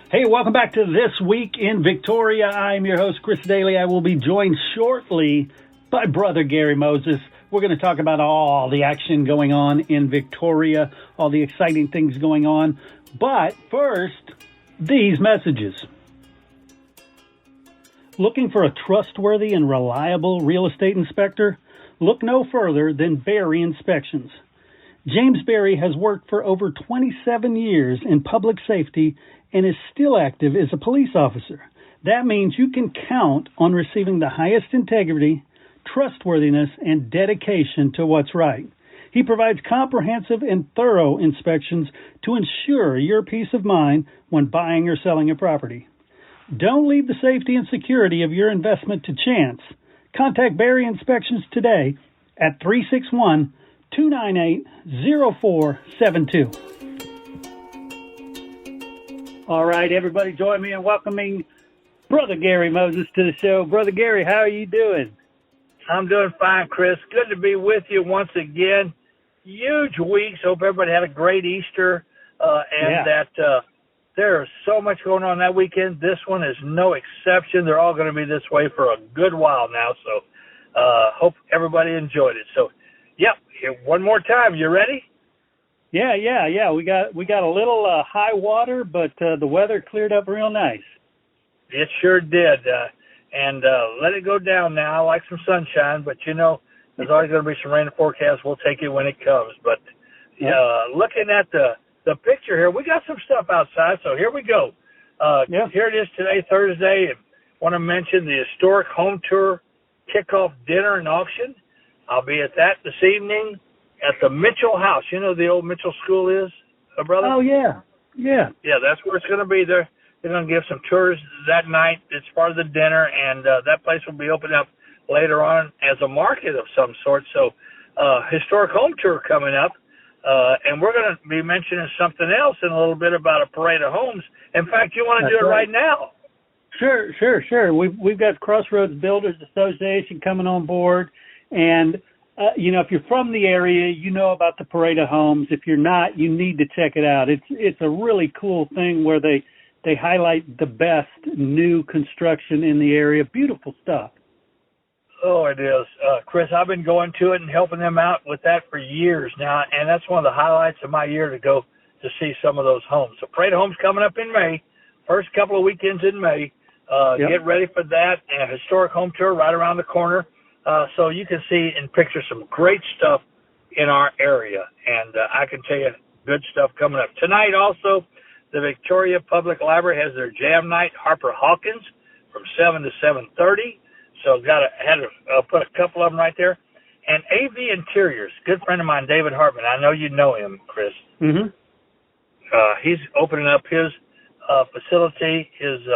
Hey, welcome back to This Week in Victoria. I'm your host, Chris Daly. I will be joined shortly by Brother Gary Moses. We're going to talk about all the action going on in Victoria, all the exciting things going on. But first, these messages. Looking for a trustworthy and reliable real estate inspector? Look no further than Barry Inspections. James Barry has worked for over 27 years in public safety and is still active as a police officer. That means you can count on receiving the highest integrity, trustworthiness, and dedication to what's right. He provides comprehensive and thorough inspections to ensure your peace of mind when buying or selling a property. Don't leave the safety and security of your investment to chance. Contact Barry Inspections today at 361-298-0472. All right, everybody, join me in welcoming Brother Gary Moses to the show. Brother Gary, how are you doing? I'm doing fine, Chris. Good to be with you once again. Huge weeks. Hope everybody had a great Easter, there's so much going on that weekend. This one is no exception. They're all going to be this way for a good while now, so hope everybody enjoyed it. So, one more time. You ready? Yeah. We got a little high water, but the weather cleared up real nice. It sure did. And let it go down now. I like some sunshine, but there's always going to be some rain in the forecast. We'll take it when it comes. But looking at the picture here, we got some stuff outside, so here we go. Here it is today, Thursday. And want to mention the historic home tour kickoff dinner and auction. I'll be at that this evening at the Mitchell House. You know the old Mitchell School is, brother? Oh, yeah. Yeah, that's where it's going to be. They're going to give some tours that night. It's part of the dinner, and that place will be opened up later on as a market of some sort. So historic home tour coming up. And we're going to be mentioning something else in a little bit about a parade of homes. In fact, you want to do it right now? Sure. We've got Crossroads Builders Association coming on board, and if you're from the area, you know about the parade of homes. If you're not, you need to check it out. It's a really cool thing where they highlight the best new construction in the area. Beautiful stuff. Oh, it is. Chris, I've been going to it and helping them out with that for years now, and that's one of the highlights of my year to go to see some of those homes. So Parade of Homes coming up in May, first couple of weekends in May. Get ready for that, and a historic home tour right around the corner. So you can see and picture some great stuff in our area, and I can tell you good stuff coming up. Tonight also, the Victoria Public Library has their Jam Night, Harper Hawkins, from 7 to 7:30. So had to put a couple of them right there. And AV Interiors, good friend of mine, David Hartman. I know you know him, Chris. Mm-hmm. He's opening up his facility, his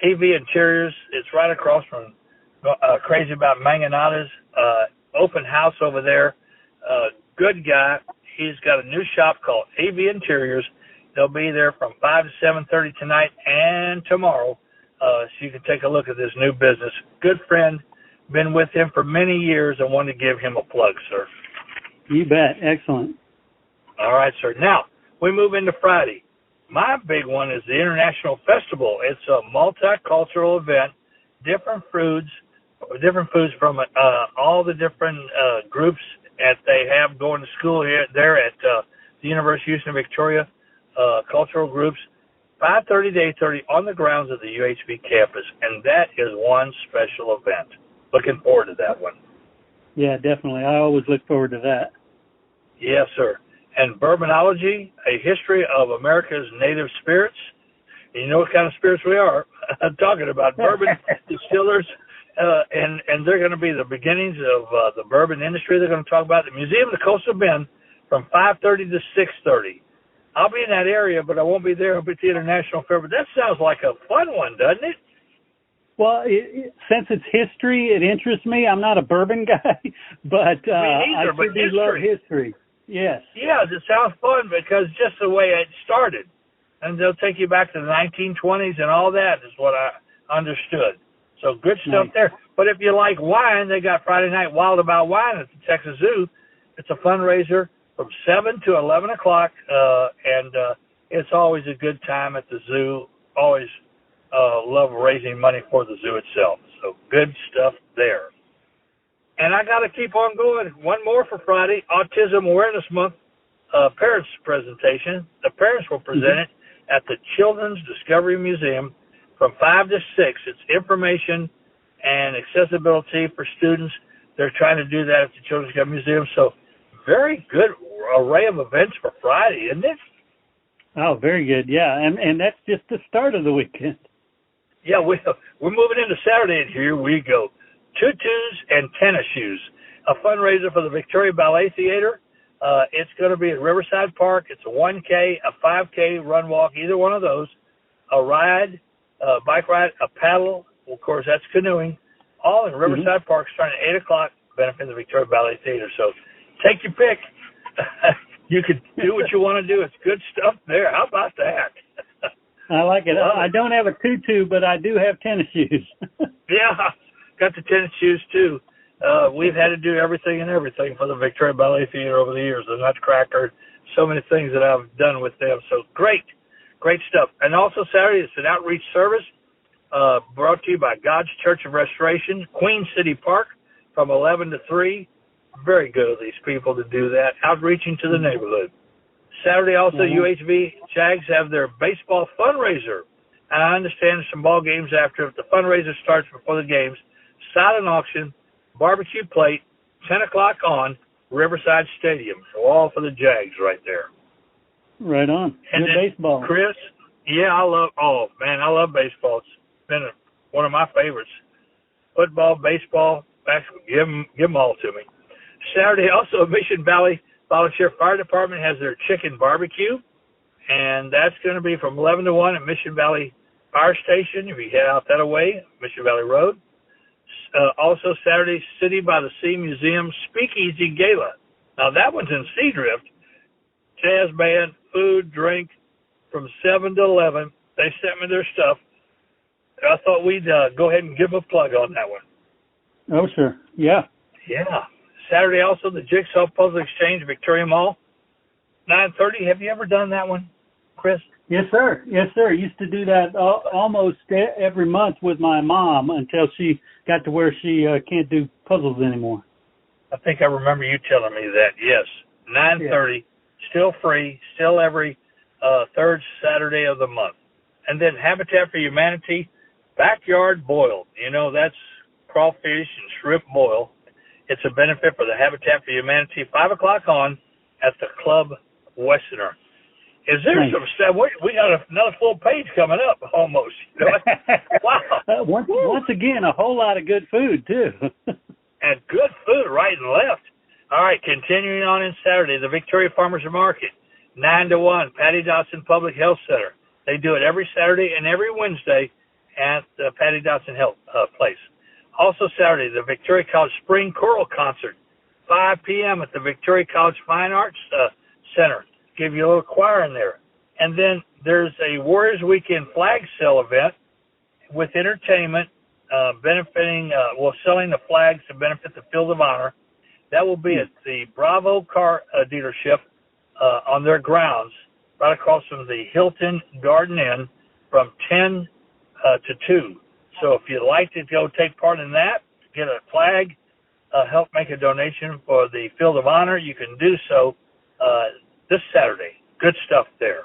AV Interiors. It's right across from Crazy About Manganata's open house over there. Good guy. He's got a new shop called AV Interiors. They'll be there from 5 to 7:30 tonight and tomorrow. So you can take a look at this new business. Good friend, been with him for many years. I wanted to give him a plug, sir. You bet. Excellent. All right, sir. Now, we move into Friday. My big one is the International Festival. It's a multicultural event, different foods from all the different groups that they have going to school there at the University of Houston Victoria, cultural groups. 5:30 to 8:30 on the grounds of the UHB campus, and that is one special event. Looking forward to that one. Yeah, definitely. I always look forward to that. Yes, sir. And Bourbonology, a history of America's native spirits. And you know what kind of spirits we are. I'm talking about bourbon distillers, and they're going to be the beginnings of the bourbon industry. They're going to talk about the Museum of the Coastal Bend from 5:30 to 6:30. I'll be in that area, but I won't be there. I'll be at the International Fair. But that sounds like a fun one, doesn't it? Well, since it's history, it interests me. I'm not a bourbon guy, but I sure do love history. Yes. Yeah, it sounds fun because just the way it started. And they'll take you back to the 1920s and all that is what I understood. So good stuff there. But if you like wine, they got Friday Night Wild About Wine at the Texas Zoo. It's a fundraiser from 7 to 11 o'clock, and It's always a good time at the zoo. Always love raising money for the zoo itself. So good stuff there. And I got to keep on going. One more for Friday, Autism Awareness Month parents presentation. The parents will present it at the Children's Discovery Museum from 5 to 6. It's information and accessibility for students. They're trying to do that at the Children's Discovery Museum. So very good array of events for Friday, isn't it? Oh, very good. Yeah, and that's just the start of the weekend. Yeah, we're moving into Saturday, and here we go. Tutus and tennis shoes, a fundraiser for the Victoria Ballet Theater. It's going to be at Riverside Park. It's a 1K, a 5K run walk, either one of those, a ride, a bike ride, a paddle. Well, of course, that's canoeing, all in Riverside Park starting at 8 o'clock, benefiting the Victoria Ballet Theater. So take your pick. You can do what you want to do. It's good stuff there. How about that? I like it. I don't have a tutu, but I do have tennis shoes. Yeah, got the tennis shoes, too. We've had to do everything for the Victoria Ballet Theater over the years. The Nutcracker, so many things that I've done with them. So great stuff. And also Saturday, it's an outreach service brought to you by God's Church of Restoration, Queen City Park, from 11 to 3. Very good of these people to do that, outreaching to the neighborhood. Saturday also, UHV Jags have their baseball fundraiser. And I understand there's some ball games after. If the fundraiser starts before the games, silent auction, barbecue plate, 10 o'clock on Riverside Stadium. So all for the Jags right there. Right on. And good baseball. Chris, yeah, I love baseball. It's been one of my favorites. Football, baseball, basketball, give them all to me. Saturday also, Mission Valley Volunteer Fire Department has their chicken barbecue, and that's going to be from 11 to 1 at Mission Valley Fire Station. If you head out that way, Mission Valley Road. Also Saturday, City by the Sea Museum Speakeasy Gala. Now that one's in Seadrift. Jazz band, food, drink from 7 to 11. They sent me their stuff. I thought we'd go ahead and give them a plug on that one. Oh, sure. Yeah. Yeah. Saturday also, the Jigsaw Puzzle Exchange, Victoria Mall, 9:30. Have you ever done that one, Chris? Yes, sir. Yes, sir. Used to do that almost every month with my mom until she got to where she can't do puzzles anymore. I think I remember you telling me that. Yes, 9:30, still free, still every third Saturday of the month. And then Habitat for Humanity, backyard boil. You know, that's crawfish and shrimp boil. It's a benefit for the Habitat for Humanity, 5 o'clock on at the Club Westerner. Is there some stuff? We got another full page coming up almost. You know? Wow. Once again, a whole lot of good food, too. And good food right and left. All right, continuing on in Saturday, the Victoria Farmers Market, 9 to 1, Patty Dotson Public Health Center. They do it every Saturday and every Wednesday at the Patty Dotson Health Place. Also Saturday, the Victoria College Spring Choral Concert, 5 p.m. at the Victoria College Fine Arts Center. Give you a little choir in there. And then there's a Warriors Weekend flag sale event with entertainment benefiting, selling the flags to benefit the Field of Honor. That will be at the Bravo car dealership on their grounds, right across from the Hilton Garden Inn from 10 to 2. So if you'd like to go take part in that, get a flag, help make a donation for the Field of Honor, you can do so this Saturday. Good stuff there.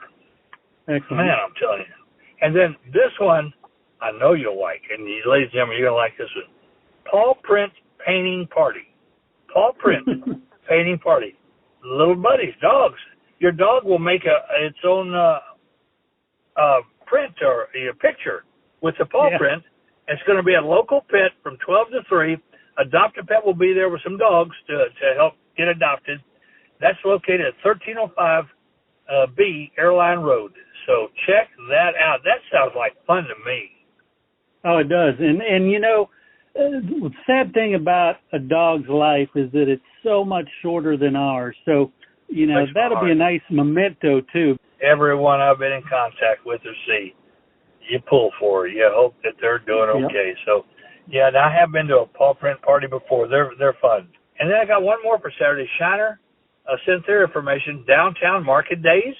Excellent. Man, I'm telling you. And then this one, I know you'll like, and you, ladies and gentlemen, you're going to like this one. Paw Print Painting Party. Paw Print Painting Party. Little buddies, dogs. Your dog will make its own print or a picture with the paw print. It's going to be a local pet from 12 to 3. Adopt a Pet will be there with some dogs to help get adopted. That's located at 1305 B Airline Road. So check that out. That sounds like fun to me. Oh, it does. And you know, the sad thing about a dog's life is that it's so much shorter than ours. So, you know, that'll be a nice memento, too. Everyone I've been in contact with or see, you pull for it. You hope that they're doing okay. Yep. So, yeah, and I have been to a paw print party before. They're fun. And then I got one more for Saturday. Shiner sent their information. Downtown Market Days,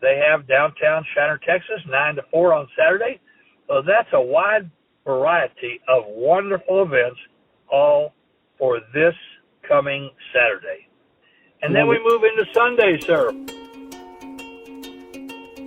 they have downtown Shiner, Texas, 9 to 4 on Saturday. So that's a wide variety of wonderful events, all for this coming Saturday. And then we move into Sunday, sir.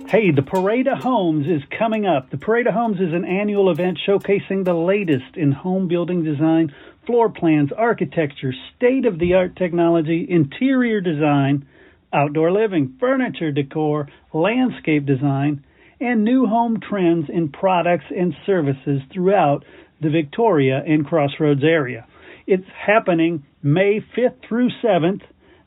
Hey, the Parade of Homes is coming up. The Parade of Homes is an annual event showcasing the latest in home building design, floor plans, architecture, state-of-the-art technology, interior design, outdoor living, furniture decor, landscape design, and new home trends in products and services throughout the Victoria and Crossroads area. It's happening May 5th through 7th,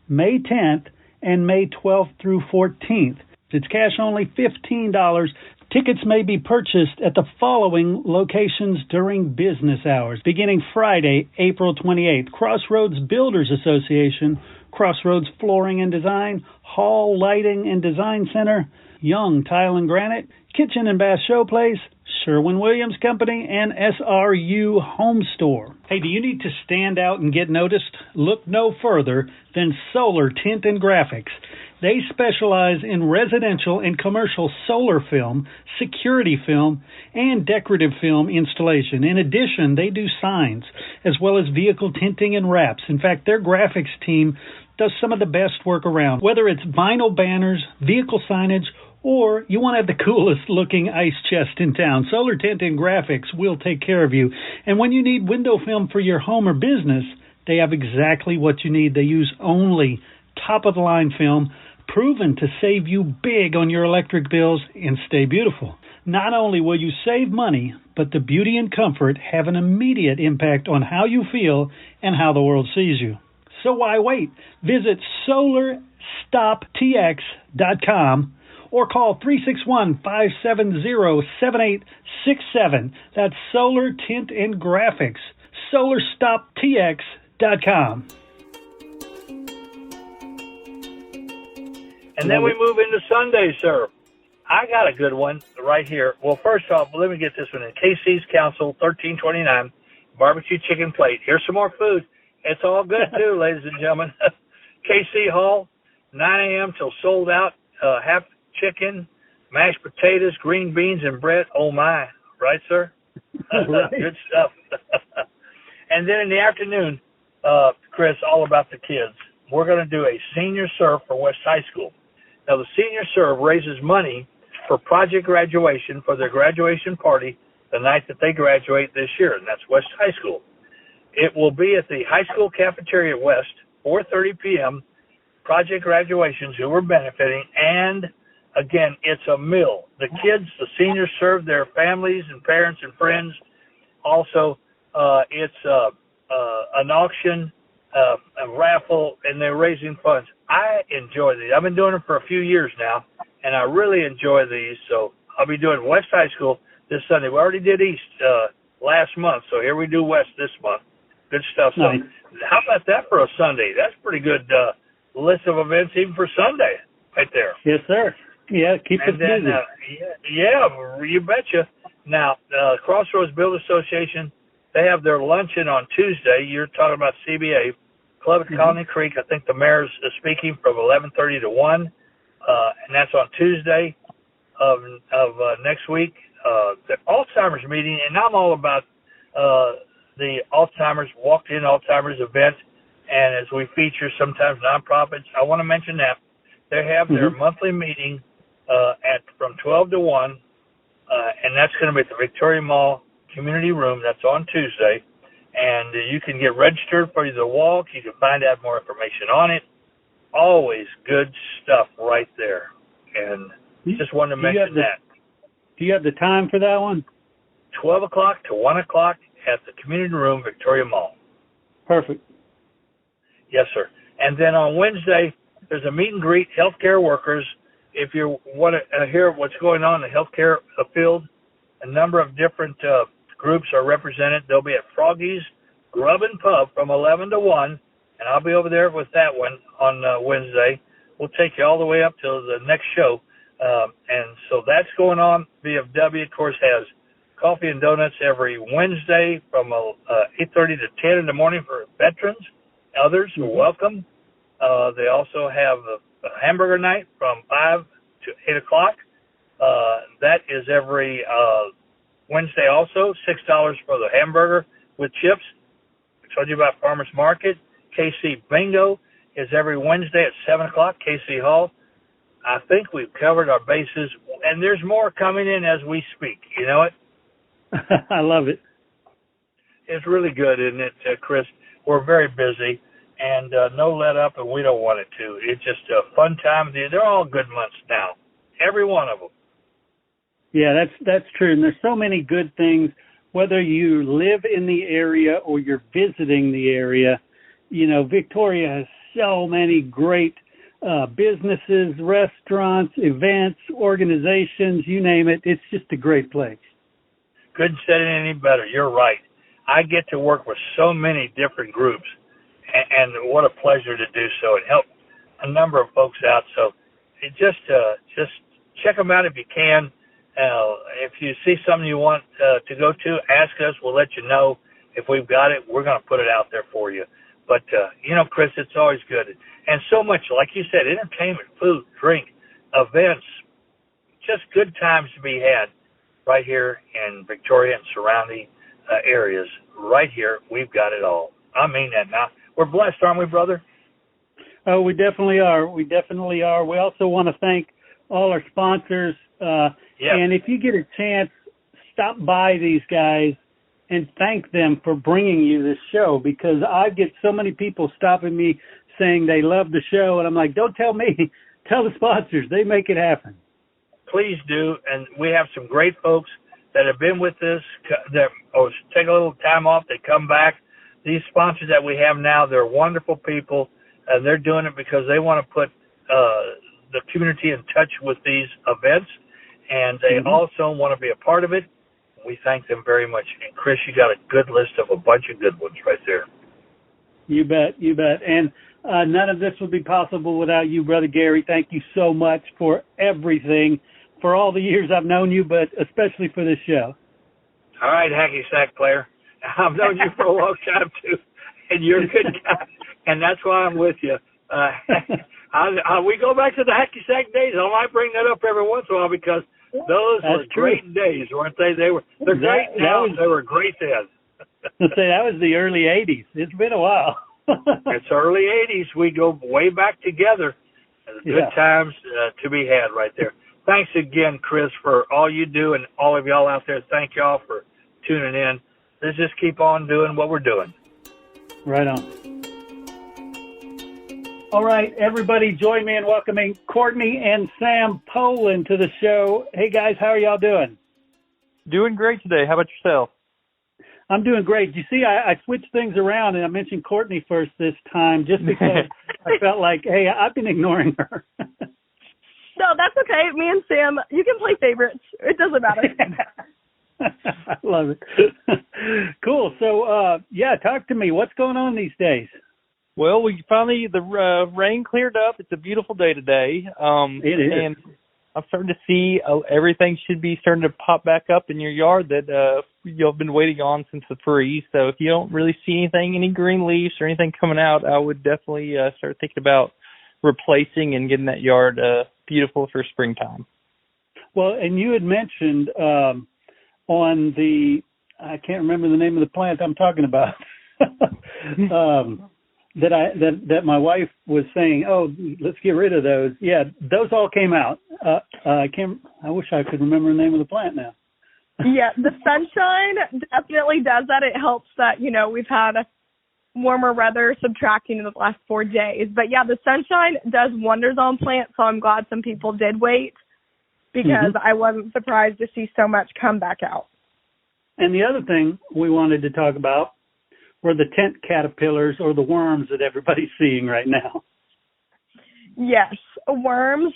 May 10th, and May 12th through 14th. It's cash only, $15. Tickets may be purchased at the following locations during business hours. Beginning Friday, April 28th, Crossroads Builders Association, Crossroads Flooring and Design, Hall Lighting and Design Center, Young Tile and Granite, Kitchen and Bath Showplace, Sherwin-Williams Company, and SRU Home Store. Hey, do you need to stand out and get noticed? Look no further than Solar Tint and Graphics. They specialize in residential and commercial solar film, security film, and decorative film installation. In addition, they do signs, as well as vehicle tinting and wraps. In fact, their graphics team does some of the best work around. Whether it's vinyl banners, vehicle signage, or you want to have the coolest looking ice chest in town, Solar Tint and Graphics will take care of you. And when you need window film for your home or business, they have exactly what you need. They use only top-of-the-line film, proven to save you big on your electric bills and stay beautiful. Not only will you save money, but the beauty and comfort have an immediate impact on how you feel and how the world sees you. So why wait? Visit SolarStopTX.com or call 361-570-7867. That's Solar Tint and Graphics. SolarStopTX.com. And then we move into Sunday, sir. I got a good one right here. Well, first off, let me get this one in. KC's Council, 1329, barbecue chicken plate. Here's some more food. It's all good, too, ladies and gentlemen. KC Hall, 9 a.m. till sold out. Half chicken, mashed potatoes, green beans, and bread. Oh, my. Right, sir? Right. Good stuff. And then in the afternoon, Chris, all about the kids. We're going to do a senior serve for West High School. Now, the senior serve raises money for project graduation for their graduation party the night that they graduate this year, and that's West High School. It will be at the high school cafeteria at West, 4:30 p.m., project graduations who are benefiting, and, again, it's a meal. The kids, the seniors, serve their families and parents and friends. Also, it's an auction, a raffle, and they're raising funds. I enjoy these. I've been doing them for a few years now, and I really enjoy these. So I'll be doing West High School this Sunday. We already did East last month, so here we do West this month. Good stuff. So Nice. How about that for a Sunday? That's a pretty good list of events even for Sunday right there. Yes, sir. Yeah, keep us And then, busy. yeah, you betcha. Now, Crossroads Build Association, they have their luncheon on Tuesday. You're talking about CBA. Club at Colony Creek, I think the mayor's speaking from 11:30 to 1, and that's on Tuesday of next week. The Alzheimer's meeting, and I'm all about the Alzheimer's, walked-in Alzheimer's event, and as we feature sometimes nonprofits, I want to mention that they have their monthly meeting from 12 to 1, and that's going to be at the Victoria Mall Community Room. That's on Tuesday. And you can get registered for the walk. You can find out more information on it. Always good stuff right there. And just wanted to mention that. Do you have the time for that one? 12 o'clock to 1 o'clock at the Community Room, Victoria Mall. Perfect. Yes, sir. And then on Wednesday, there's a meet and greet, healthcare workers. If you want to hear what's going on in the healthcare field, a number of different groups are represented. They'll be at Froggy's Grub and Pub from 11 to 1, and I'll be over there with that one on Wednesday. We'll take you all the way up till the next show. And so that's going on. VFW, of course, has coffee and donuts every Wednesday from 8:30 to 10 in the morning for veterans. Others are welcome. They also have a hamburger night from 5 to 8 o'clock. That is every Wednesday also. $6 for the hamburger with chips. I told you about Farmers Market. KC Bingo is every Wednesday at 7 o'clock, KC Hall. I think we've covered our bases, and there's more coming in as we speak. You know it? I love it. It's really good, isn't it, Chris? We're very busy, and no let up, and we don't want it to. It's just a fun time. They're all good months now, every one of them. Yeah, that's true. And there's so many good things, whether you live in the area or you're visiting the area. You know, Victoria has so many great businesses, restaurants, events, organizations, you name it. It's just a great place. Couldn't say it any better. You're right. I get to work with so many different groups, and what a pleasure to do so and help a number of folks out. So it just check them out if you can. If you see something you want to go to, ask us. We'll let you know. If we've got it, we're going to put it out there for you. But, you know, Chris, it's always good. And so much, like you said, entertainment, food, drink, events, just good times to be had right here in Victoria and surrounding areas. Right here, we've got it all. I mean that now. We're blessed, aren't we, brother? Oh, we definitely are. We definitely are. We also want to thank all our sponsors. And if you get a chance, stop by these guys and thank them for bringing you this show, because I get so many people stopping me saying they love the show, and I'm like, don't tell me. Tell the sponsors. They make it happen. Please do. And we have some great folks that have been with us that take a little time off. They come back. These sponsors that we have now, they're wonderful people, and they're doing it because they want to put the community in touch with these events, and they also want to be a part of it. We thank them very much. And, Chris, you got a good list of a bunch of good ones right there. You bet, you bet. And none of this would be possible without you, Brother Gary. Thank you so much for everything, for all the years I've known you, but especially for this show. All right, hacky sack player. I've known you for a long time, too, and you're a good guy, and that's why I'm with you. We go back to the hacky sack days. I might bring that up every once in a while because those were great days, weren't they? They're great now. They were great then. I'll say that was the early 80s. It's been a while. It's early 80s. We go way back together. Good times to be had right there. Thanks again, Chris, for all you do, and all of y'all out there. Thank y'all for tuning in. Let's just keep on doing what we're doing. Right on. All right, everybody, join me in welcoming Courtney and Sam Poland to the show. Hey, guys, how are y'all doing? Doing great today. How about yourself? I'm doing great. You see, I switched things around, and I mentioned Courtney first this time just because I felt like, hey, I've been ignoring her. No, that's okay. Me and Sam, you can play favorites. It doesn't matter. I love it. Cool. So, talk to me. What's going on these days? Well, the rain cleared up. It's a beautiful day today. It is. And I'm starting to see everything should be starting to pop back up in your yard that you've been waiting on since the freeze. So if you don't really see anything, any green leaves or anything coming out, I would definitely start thinking about replacing and getting that yard beautiful for springtime. Well, and you had mentioned on the, I can't remember the name of the plant I'm talking about, that my wife was saying, oh, let's get rid of those. Yeah, those all came out. I wish I could remember the name of the plant now. Yeah, the sunshine definitely does that. It helps that, we've had warmer weather subtracting in the last 4 days. But yeah, the sunshine does wonders on plants, so I'm glad some people did wait because I wasn't surprised to see so much come back out. And the other thing we wanted to talk about were the tent caterpillars, or the worms that everybody's seeing right now. Yes, worms.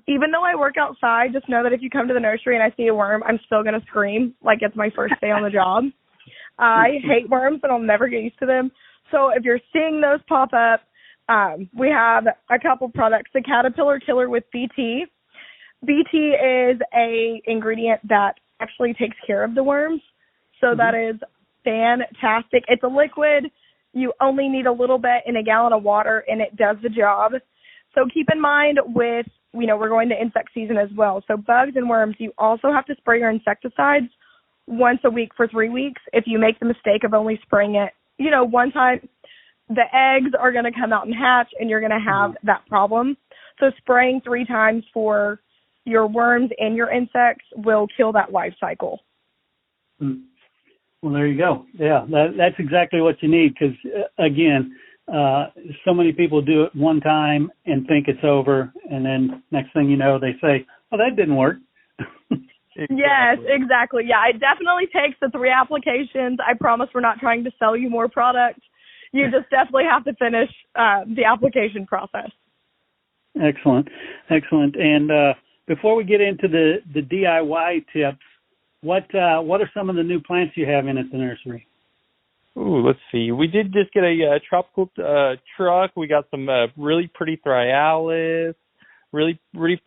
Even though I work outside, just know that if you come to the nursery and I see a worm, I'm still going to scream like it's my first day on the job. I hate worms, and I'll never get used to them. So if you're seeing those pop up, we have a couple products. The Caterpillar Killer with BT. BT is a ingredient that actually takes care of the worms. So that is fantastic. It's a liquid. You only need a little bit in a gallon of water, and it does the job. So keep in mind with, we're going to insect season as well. So bugs and worms, you also have to spray your insecticides once a week for 3 weeks. If you make the mistake of only spraying it, one time, the eggs are going to come out and hatch, and you're going to have that problem. So spraying 3 times for your worms and your insects will kill that life cycle. Well, there you go. Yeah, that's exactly what you need because, again, so many people do it one time and think it's over, and then next thing you know, they say, oh, that didn't work. Exactly. Yes, exactly. Yeah, it definitely takes the 3 applications. I promise we're not trying to sell you more product. You just definitely have to finish the application process. Excellent. And before we get into the DIY tips, what are some of the new plants you have in at the nursery? Ooh, let's see. We did just get a tropical truck. We got some really pretty Thryallis, really pretty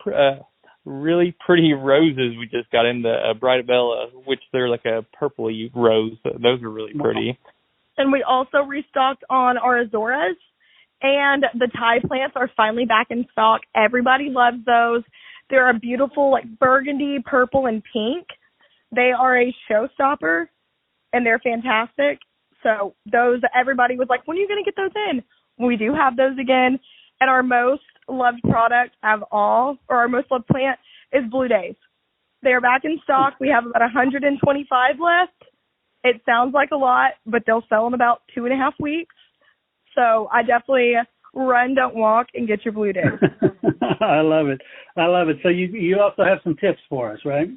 roses we just got in the Bridabella, which they're like a purpley rose. Those are really pretty. And we also restocked on our Azoras, and the Thai plants are finally back in stock. Everybody loves those. They're a beautiful like burgundy, purple, and pink. They are a showstopper, and they're fantastic. So those, everybody was like, when are you going to get those in? We do have those again. And our most loved product of all, or our most loved plant, is Blue Days. They are back in stock. We have about 125 left. It sounds like a lot, but they'll sell in about 2.5 weeks. So I definitely run, don't walk, and get your Blue Days. I love it. So you also have some tips for us, right?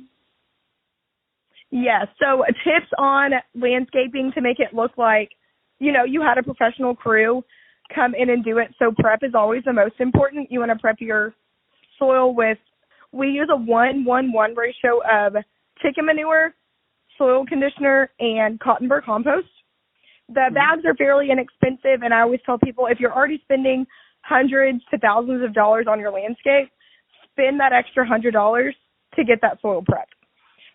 Yes. So tips on landscaping to make it look like, you had a professional crew come in and do it. So prep is always the most important. You want to prep your soil we use a 1-1-1 ratio of chicken manure, soil conditioner, and cotton burr compost. The bags are fairly inexpensive, and I always tell people if you're already spending hundreds to thousands of dollars on your landscape, spend that extra $100 to get that soil prepped.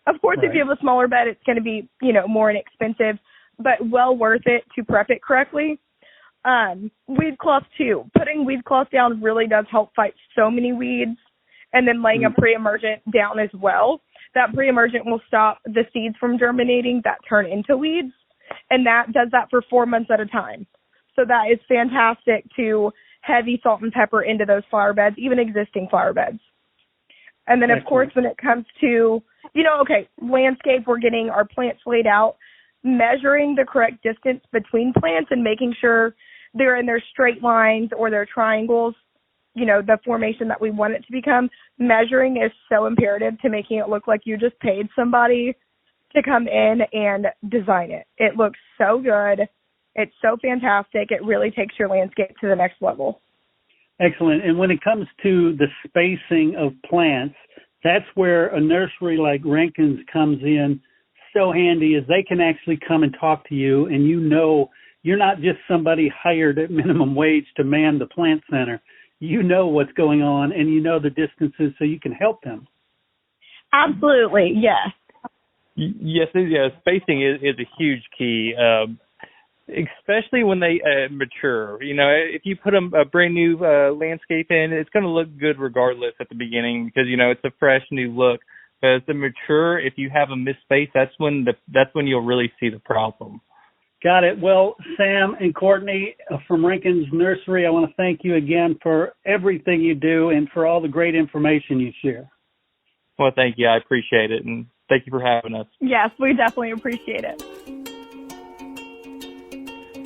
Of course, If you have a smaller bed, it's going to be, more inexpensive, but well worth it to prep it correctly. Weed cloth too. Putting weed cloth down really does help fight so many weeds, and then laying a pre-emergent down as well. That pre-emergent will stop the seeds from germinating that turn into weeds, and that does that for 4 months at a time. So that is fantastic to heavy salt and pepper into those flower beds, even existing flower beds. And then, of course, when it comes to, landscape, we're getting our plants laid out, measuring the correct distance between plants and making sure they're in their straight lines or their triangles, the formation that we want it to become. Measuring is so imperative to making it look like you just paid somebody to come in and design it. It looks so good. It's so fantastic. It really takes your landscape to the next level. Excellent. And when it comes to the spacing of plants, that's where a nursery like Rankin's comes in so handy, is they can actually come and talk to you, and you're not just somebody hired at minimum wage to man the plant center. You know what's going on, and you know the distances, so you can help them. Absolutely, yes. Yes, spacing is a huge key, especially when they mature. If you put a brand new landscape in, it's going to look good regardless at the beginning because, it's a fresh new look. But as they mature, if you have a misspace, that's when you'll really see the problem. Got it. Well, Sam and Courtney from Rankin's Nursery, I want to thank you again for everything you do and for all the great information you share. Well, thank you. I appreciate it, and thank you for having us. Yes, we definitely appreciate it.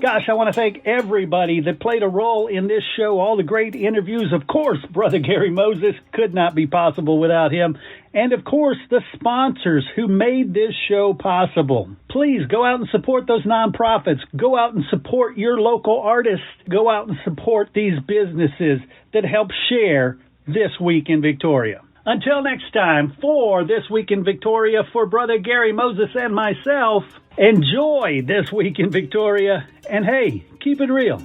Gosh, I want to thank everybody that played a role in this show, all the great interviews. Of course, Brother Gary Moses could not be possible without him. And, of course, the sponsors who made this show possible. Please go out and support those nonprofits. Go out and support your local artists. Go out and support these businesses that help share This Week in Victoria. Until next time, for This Week in Victoria, for Brother Gary Moses and myself, enjoy This Week in Victoria. And hey, keep it real.